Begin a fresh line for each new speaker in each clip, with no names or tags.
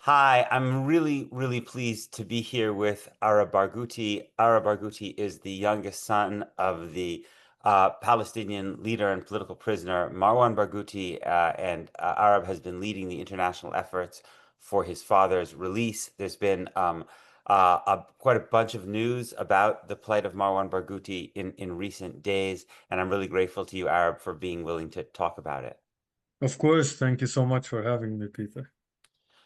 Hi, I'm really pleased to be here with Ara Barghouti. Ara Barghouti is the youngest son of the Palestinian leader and political prisoner Marwan Barghouti, and Arab has been leading the international efforts for his father's release. There's been quite a bunch of news about the plight of Marwan Barghouti in recent days, and I'm really grateful to you, Arab, for being willing to talk about it.
Of course, thank you so much for having me, Peter.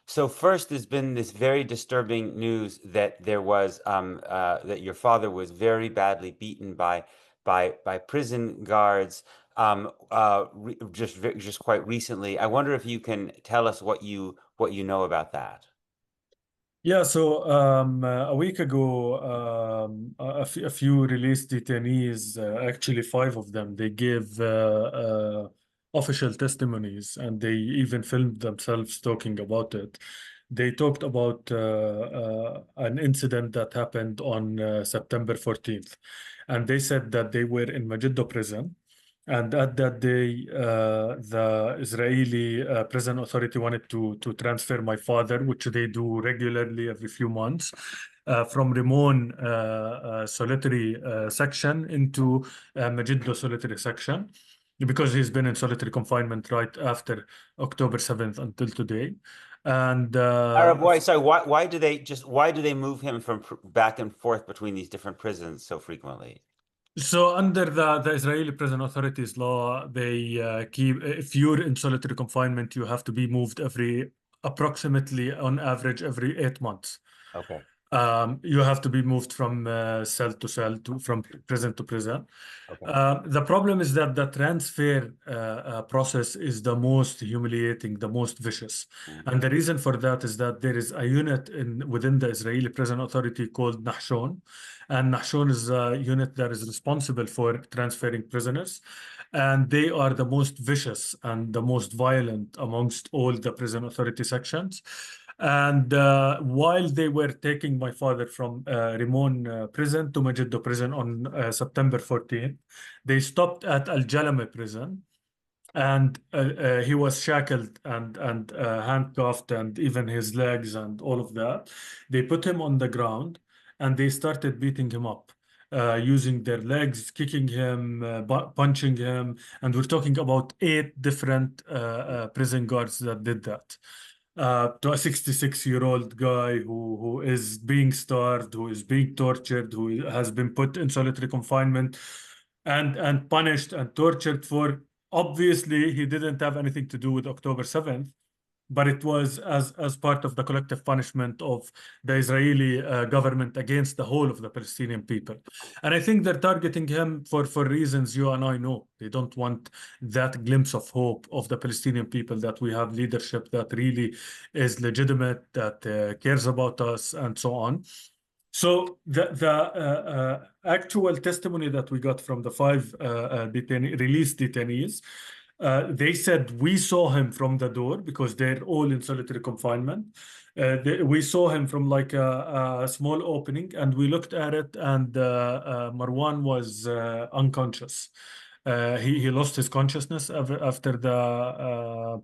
So first, there's been this very disturbing news that there was that your father was very badly beaten by prison guards just quite recently. I wonder if you can tell us what you know about that.
Yeah, so a week ago, a few released detainees, actually five of them, they gave official testimonies and they even filmed themselves talking about it. They talked about an incident that happened on September 14th, and they said that they were in Magiddo prison. And at that day, the Israeli prison authority wanted to transfer my father, which they do regularly every few months, from Rimon solitary section into Megiddo solitary section, because he's been in solitary confinement right after October 7th until today. And
Arab, why do they move him from back and forth between these different prisons so frequently?
So under the Israeli prison authorities law, they keep if you're in solitary confinement, you have to be moved every approximately on average every 8 months.
Okay.
You have to be moved from cell to cell from prison to prison.
Okay.
The problem is that the transfer process is the most humiliating, the most vicious. And
Hmm.
the reason for that is that there is a unit within the Israeli prison authority called Nahshon. And Nahshon is a unit that is responsible for transferring prisoners. And they are the most vicious and the most violent amongst all the prison authority sections. And while they were taking my father from Rimon prison to Majiddo prison on September 14th, they stopped at Al Jalame prison, and he was shackled and handcuffed, and even his legs and all of that. They put him on the ground and they started beating him up. Using their legs, kicking him, punching him, and we're talking about eight different prison guards that did that to a 66-year-old guy who is being starved, who is being tortured, who has been put in solitary confinement and punished and tortured for. Obviously, he didn't have anything to do with October 7th, but it was as part of the collective punishment of the Israeli government against the whole of the Palestinian people. And I think they're targeting him for reasons you and I know. They don't want that glimpse of hope of the Palestinian people, that we have leadership that really is legitimate, that cares about us, and so on. So the actual testimony that we got from the five released detainees, they said we saw him from the door because they're all in solitary confinement. We saw him from like a small opening, and we looked at it, and Marwan was unconscious. He lost his consciousness after the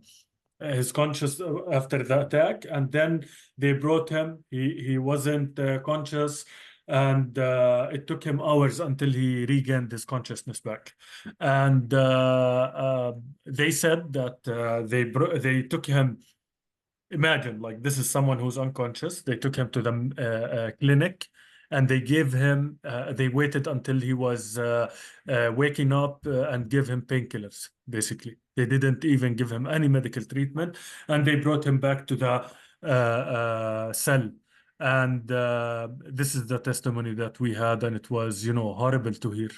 his conscious after the attack, and then they brought him. He wasn't conscious, and it took him hours until he regained his consciousness back. And they said that they took him. Imagine, like, this is someone who's unconscious. They took him to the clinic, and they gave him. They waited until he was waking up and give him painkillers. Basically, they didn't even give him any medical treatment, and they brought him back to the cell. And this is the testimony that we had, and it was, horrible to hear.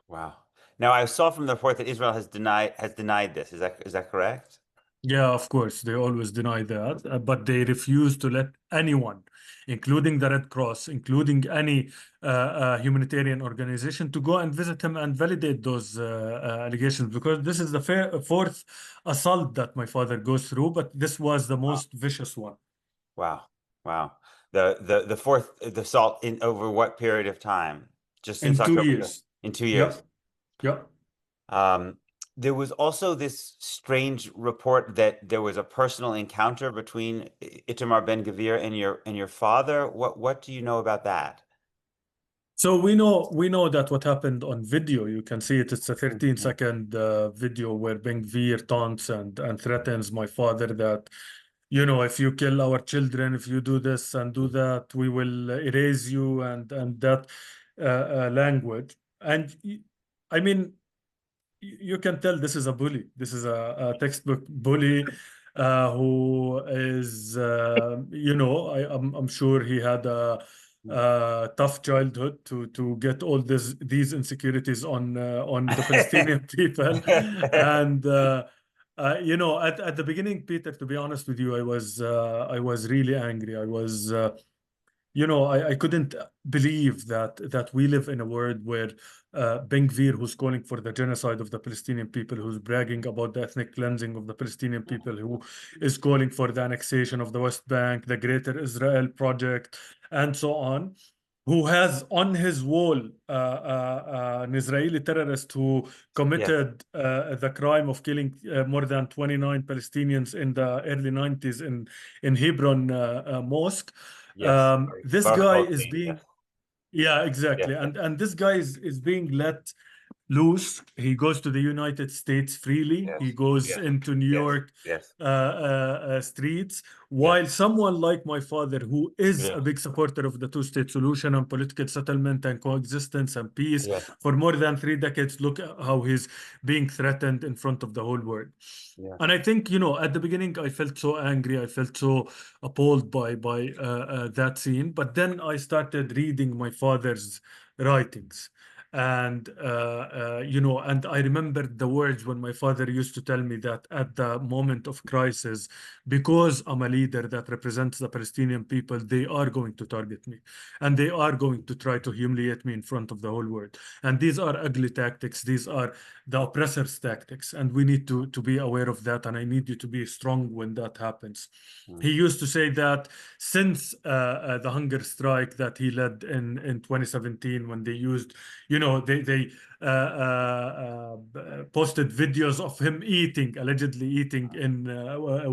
Wow. Now I saw from the report that Israel has denied this. Is that correct?
Yeah, of course, they always deny that, but they refuse to let anyone, including the Red Cross, including any humanitarian organization, to go and visit him and validate those allegations, because this is the fourth assault that my father goes through, but this was the
Wow.
most vicious one.
Wow. Wow. The fourth the assault in over what period of time? Just since
In two
October 5th.
years.
In 2 years.
Yep, yep.
Um, There was also this strange report that there was a personal encounter between Itamar Ben-Gvir and your father. What do you know about that?
So we know that what happened on video. You can see it. It's a 13
Mhm.
second video where Ben-Gvir taunts and threatens my father that, you know, if you kill our children, if you do this and do that, we will erase you and that language. And I mean, you can tell this is a bully. This is a textbook bully who is, you know, I'm sure he had a tough childhood to get all these insecurities on the Palestinian people, and you know, at the beginning, Peter, to be honest with you, I was really angry. I was. You know, I couldn't believe that we live in a world where Ben Gvir, who's calling for the genocide of the Palestinian people, who's bragging about the ethnic cleansing of the Palestinian people, who is calling for the annexation of the West Bank, the Greater Israel Project, and so on, who has on his wall an Israeli terrorist who
Yes,
committed the crime of killing more than 29 Palestinians in the early 90s in Hebron Mosque.
yes.
This
Baruch
guy is
Goldstein, yes,
being, yeah,
yes,
exactly.
yes,
And this guy is being let loose. He goes to the United States freely. He
yes,
goes
yes,
into New
yes,
York
yes,
streets,
yes,
while someone like my father, who is a
yes,
big supporter of the two-state solution and political settlement and coexistence and peace
yes,
for more than 3 decades, look at how he's being threatened in front of the whole world.
yes.
And I think, you know, at the beginning, I felt so angry. I felt so appalled by that scene. But then I started reading my father's writings. And, you know, and I remembered the words when my father used to tell me that at the moment of crisis, because I'm a leader that represents the Palestinian people, they are going to target me and they are going to try to humiliate me in front of the whole world. And these are ugly tactics. These are the oppressor's tactics, and we need to be aware of that. And I need you to be strong when that happens. He
Mm.
used to say that since the hunger strike that he led in 2017, when they used, you know, they posted videos of him eating, allegedly eating in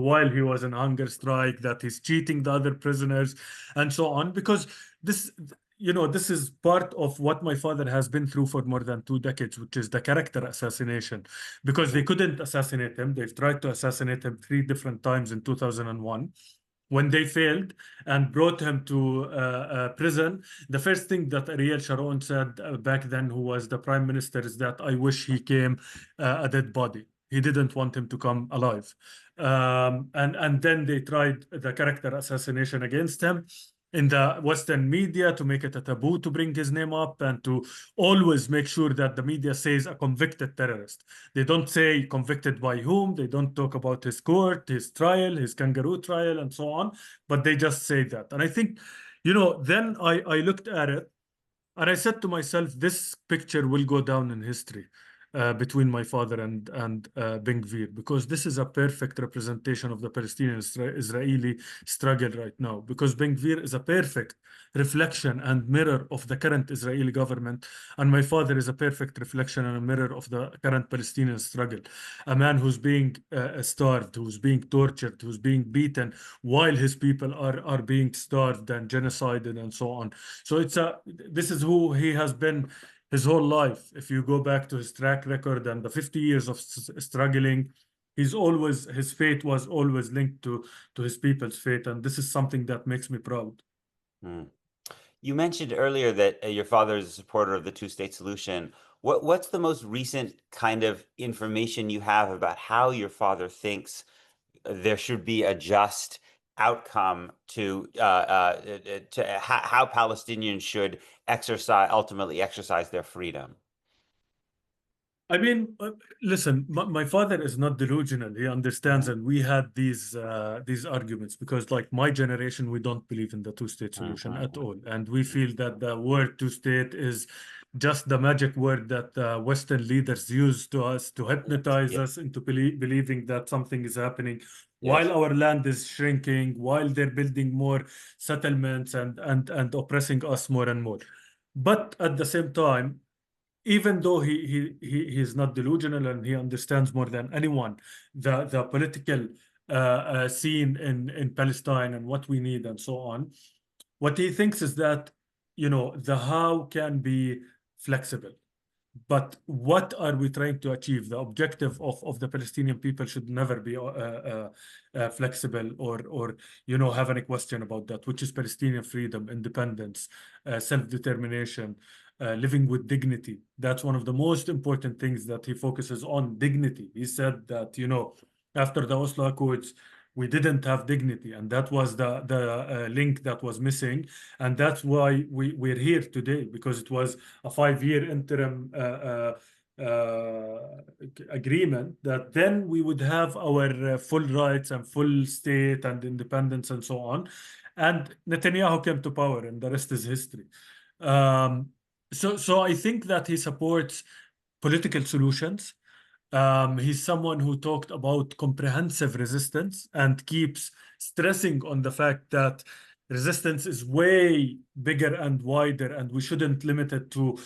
while he was in hunger strike, that he's cheating the other prisoners, and so on, because this, you know, this is part of what my father has been through for more than 2 decades, which is the character assassination. Because they
Mm.
couldn't assassinate him. They've tried to assassinate him 3 different times in 2001. When they failed and brought him to prison, the first thing that Ariel Sharon said back then, who was the prime minister, is that I wish he came a dead body. He didn't want him to come alive. And then they tried the character assassination against him in the Western media to make it a taboo to bring his name up and to always make sure that the media says a convicted terrorist. They don't say convicted by whom, they don't talk about his court, his trial, his kangaroo trial, and so on, but they just say that. And I think, you know, then I looked at it and I said to myself, this picture will go down in history between my father and Ben Gvir, because this is a perfect representation of the Palestinian Israeli struggle right now. Because Ben Gvir is a perfect reflection and mirror of the current Israeli government, and my father is a perfect reflection and a mirror of the current Palestinian struggle. A man who's being starved, who's being tortured, who's being beaten, while his people are being starved and genocided and so on. So this is who he has been his whole life. If you go back to his track record and the 50 years of struggling, his fate was always linked to his people's fate, and this is something that makes me proud.
Mm. You mentioned earlier that your father is a supporter of the two-state solution. What's the most recent kind of information you have about how your father thinks there should be a just outcome to how Palestinians should ultimately exercise their freedom?
I mean, listen, my father is not delusional. He understands,
Mm,
and we had these arguments because, like my generation, we don't believe in the two-state
mm,
solution
mm,
at
mm,
all, and we
mm.
feel that the word two-state is just the magic word that Western leaders use to us to
Yes,
hypnotize
yes,
us into believing that something is happening, while
yes.
our land is shrinking, while they're building more settlements and oppressing us more and more. But at the same time, even though he's not delusional and he understands more than anyone the political scene in Palestine and what we need and so on, what he thinks is that, the how can be flexible. But what are we trying to achieve? The objective of the Palestinian people should never be flexible or have any question about that, which is Palestinian freedom, independence, self-determination, living with dignity. That's one of the most important things that he focuses on, dignity. He said that, after the Oslo Accords, we didn't have dignity, and that was the link that was missing, and that's why we're here today, because it was a 5-year interim agreement that then we would have our full rights and full state and independence and so on. And Netanyahu came to power, and the rest is history. Um, so I think that he supports political solutions. He's someone who talked about comprehensive resistance and keeps stressing on the fact that resistance is way bigger and wider, and we shouldn't limit it to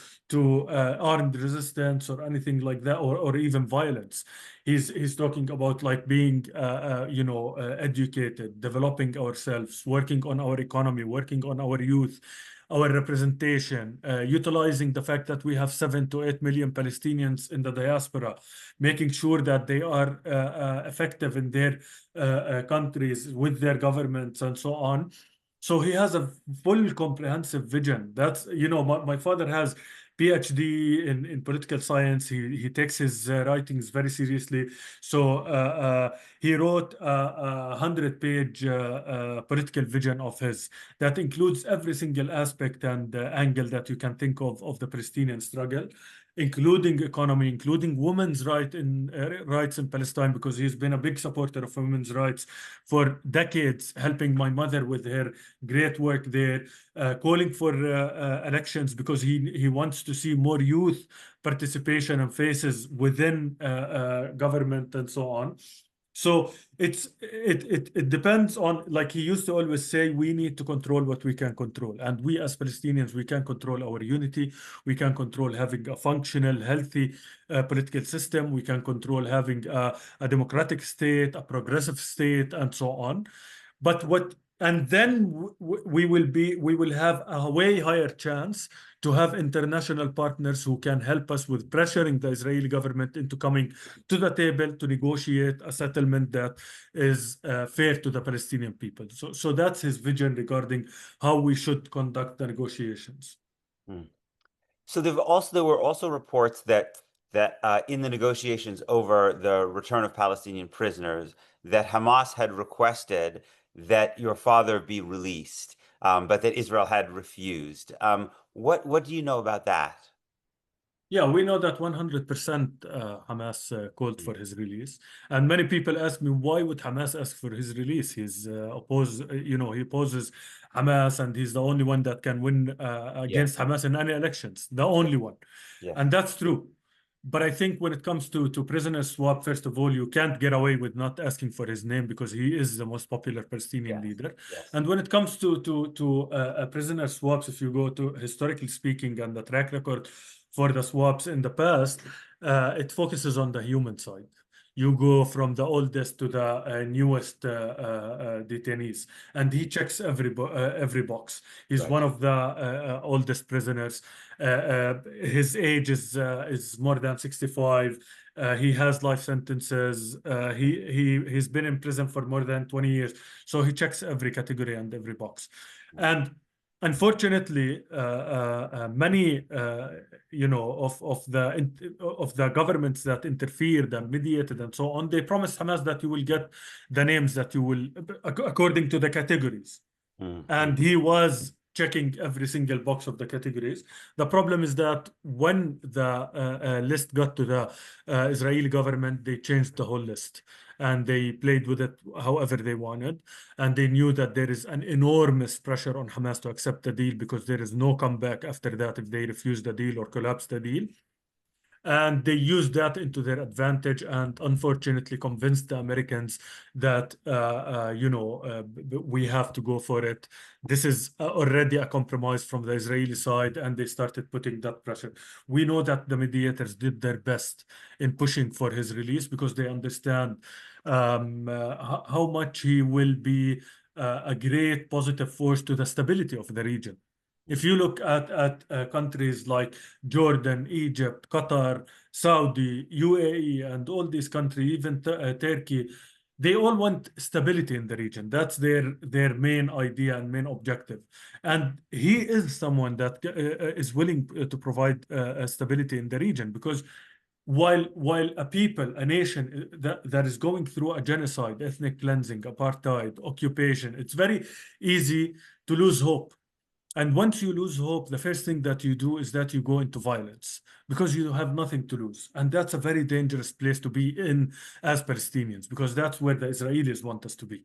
armed resistance or anything like that, or even violence. He's talking about like being educated, developing ourselves, working on our economy, working on our youth, our representation, utilizing the fact that we have 7 to 8 million Palestinians in the diaspora, making sure that they are effective in their countries with their governments and so on. So he has a full comprehensive vision. That's, my father has PhD in political science. He takes his writings very seriously. So he wrote a 100-page political vision of his that includes every single aspect and angle that you can think of the Palestinian struggle, including economy, including women's rights in Palestine, because he's been a big supporter of women's rights for decades, helping my mother with her great work there, calling for elections because he wants to see more youth participation and faces within government and so on. So it depends on, like he used to always say, we need to control what we can control. And we as Palestinians, we can control our unity. We can control having a functional, healthy political system. We can control having a democratic state, a progressive state, and so on. And then we will have a way higher chance to have international partners who can help us with pressuring the Israeli government into coming to the table to negotiate a settlement that is fair to the Palestinian people. So that's his vision regarding how we should conduct the negotiations.
Hmm. So there were also reports that in the negotiations over the return of Palestinian prisoners, that Hamas had requested that your father be released, but that Israel had refused. What do you know about that?
Yeah, we know that 100% Hamas called
Mm.
for his release. And many people ask me, why would Hamas ask for his release? He opposes Hamas, and he's the only one that can win
Yeah,
against Hamas in any elections, the only one.
yeah,
And that's true. But I think when it comes to prisoner swap, first of all, you can't get away with not asking for his name because he is the most popular Palestinian
yes,
leader.
yes.
And when it comes to prisoner swaps, if you go to historically speaking and the track record for the swaps in the past, it focuses on the human side. You go from the oldest to the newest detainees, and he checks every box. He's
Right.
one of the oldest prisoners. His age is more than 65. He has life sentences. He's been in prison for more than 20 years. So he checks every category and every box.
Mm.
And unfortunately, many of the governments that interfered and mediated and so on, they promised Hamas that you will get the names that you will according to the categories,
Mm,
and
mm,
he was checking every single box of the categories. The problem is that when the list got to the Israeli government, they changed the whole list and they played with it however they wanted. And they knew that there is an enormous pressure on Hamas to accept the deal because there is no comeback after that if they refuse the deal or collapse the deal. And they used that into their advantage and unfortunately convinced the Americans that, we have to go for it. This is already a compromise from the Israeli side, and they started putting that pressure. We know that the mediators did their best in pushing for his release because they understand how much he will be a great positive force to the stability of the region. If you look at countries like Jordan, Egypt, Qatar, Saudi, UAE, and all these countries, even Turkey, they all want stability in the region. That's their main idea and main objective. And he is someone that is willing to provide stability in the region because while a people, a nation that is going through a genocide, ethnic cleansing, apartheid, occupation, it's very easy to lose hope. And once you lose hope, the first thing that you do is that you go into violence because you have nothing to lose. And that's a very dangerous place to be in as Palestinians because that's where the Israelis want us to be.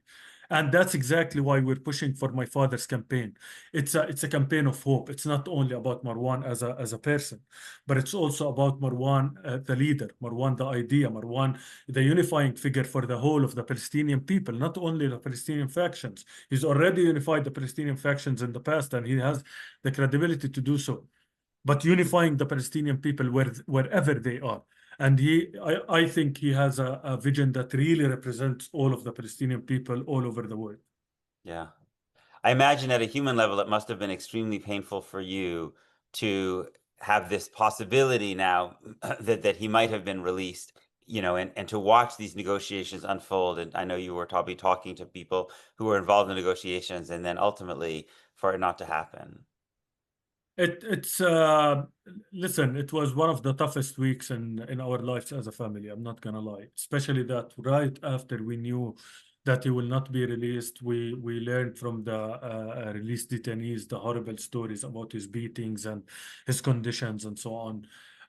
And that's exactly why we're pushing for my father's campaign. It's a campaign of hope. It's not only about Marwan as a person, but it's also about Marwan, the leader, Marwan, the idea, Marwan, the unifying figure for the whole of the Palestinian people, not only the Palestinian factions. He's already unified the Palestinian factions in the past, and he has the credibility to do so. But unifying the Palestinian people wherever they are. And I think he has a vision that really represents all of the Palestinian people all over the world.
Yeah. I imagine at a human level, it must have been extremely painful for you to have this possibility now that he might have been released, and to watch these negotiations unfold. And I know you were probably talking to people who were involved in negotiations, and then ultimately for it not to happen.
It's listen, it was one of the toughest weeks in our lives as a family. I'm not gonna lie, especially that right after we knew that he will not be released, we learned from the released detainees the horrible stories about his beatings and his conditions and so on.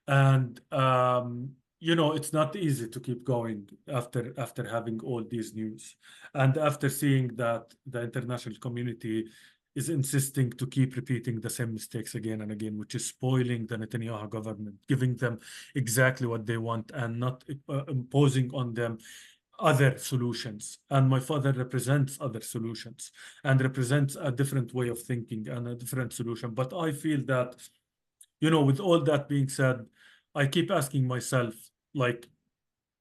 And it's not easy to keep going after having all these news and after seeing that the international community is insisting to keep repeating the same mistakes again and again, which is spoiling the Netanyahu government, giving them exactly what they want and not imposing on them other solutions. And my father represents other solutions and represents a different way of thinking and a different solution. But I feel that, with all that being said, I keep asking myself, like,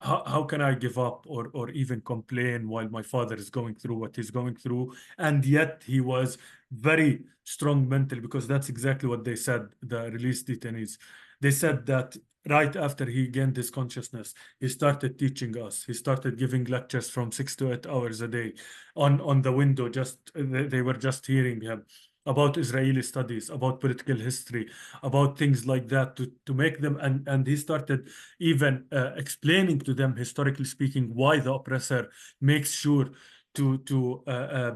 how can I give up or even complain while my father is going through what he's going through? And yet he was very strong mentally because that's exactly what they said, the released detainees. They said that right after he gained his consciousness, he started teaching us. He started giving lectures from 6 to 8 hours a day on the window. Just they were just hearing him about Israeli studies, about political history, about things like that to make them and he started even explaining to them, historically speaking, why the oppressor makes sure to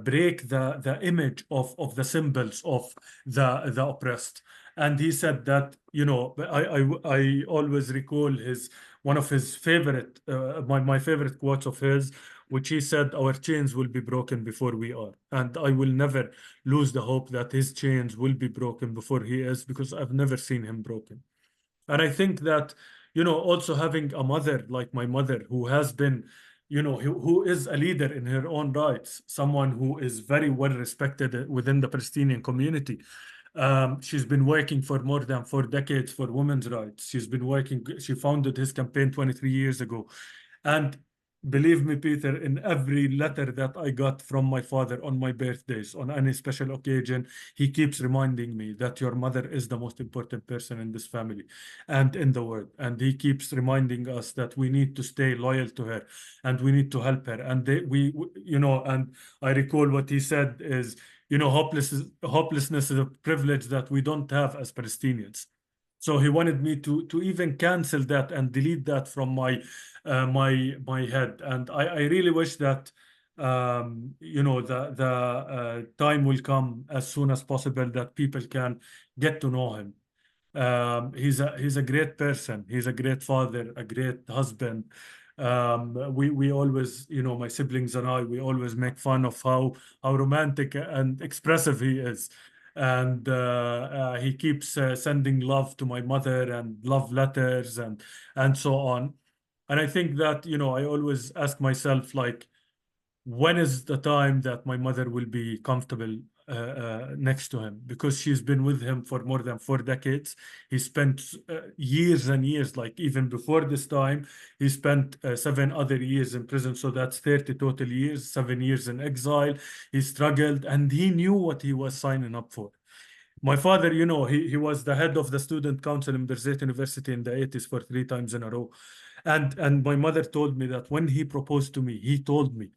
break the image of the symbols of the oppressed. And he said that, I always recall his one of his favorite my favorite quotes of his, which he said, "Our chains will be broken before we are," and I will never lose the hope that his chains will be broken before he is, because I've never seen him broken. And I think that, also having a mother like my mother who has been, who is a leader in her own rights, someone who is very well respected within the Palestinian community. She's been working for more than 4 decades for women's rights. She founded his campaign 23 years ago. And believe me, Peter, in every letter that I got from my father on my birthdays, on any special occasion, he keeps reminding me that your mother is the most important person in this family and in the world. And he keeps reminding us that we need to stay loyal to her and we need to help her. And and I recall what he said is, hopelessness is a privilege that we don't have as Palestinians. So he wanted me to even cancel that and delete that from my head. And I really wish that the time will come as soon as possible that people can get to know him. He's a great person. He's a great father, a great husband. We always, my siblings and I, we always make fun of how romantic and expressive he is. and he keeps sending love to my mother and love letters and so on. And I think that, I always ask myself, like, when is the time that my mother will be comfortable next to him? Because she's been with him for more than 4 decades. He spent years and years, like even before this time, he spent 7 other years in prison. So that's 30 total years, 7 years in exile. He struggled and he knew what he was signing up for. My father, he was the head of the student council in Birzeit University in the 80s for 3 times in a row. And my mother told me that when he proposed to me, he told me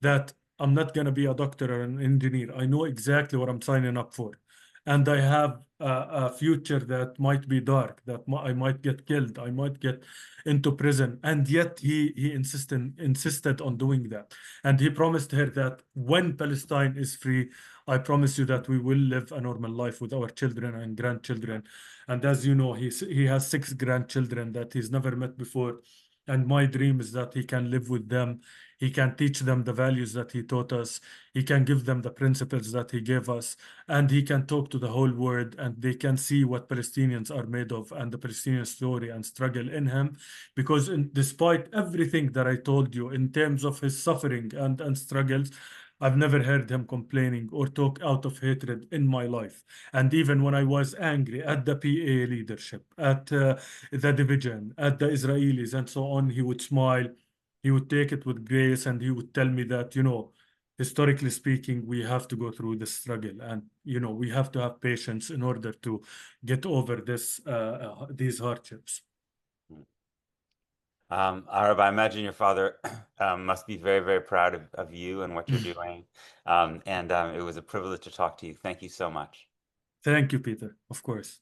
that I'm not going to be a doctor or an engineer. I know exactly what I'm signing up for. And I have a future that might be dark, that I might get killed, I might get into prison. And yet he insisted on doing that. And he promised her that when Palestine is free, I promise you that we will live a normal life with our children and grandchildren. And as you know, he has 6 grandchildren that he's never met before. And my dream is that he can live with them, he can teach them the values that he taught us. He can give them the principles that he gave us. And he can talk to the whole world and they can see what Palestinians are made of and the Palestinian story and struggle in him. Because despite everything that I told you in terms of his suffering and struggles, I've never heard him complaining or talk out of hatred in my life. And even when I was angry at the PA leadership, at the division, at the Israelis, and so on, he would smile, he would take it with grace, and he would tell me that, historically speaking, we have to go through this struggle, and we have to have patience in order to get over these hardships.
Arab, I imagine your father must be very, very proud of you and what you're doing. And it was a privilege to talk to you. Thank you so much.
Thank you, Peter. Of course.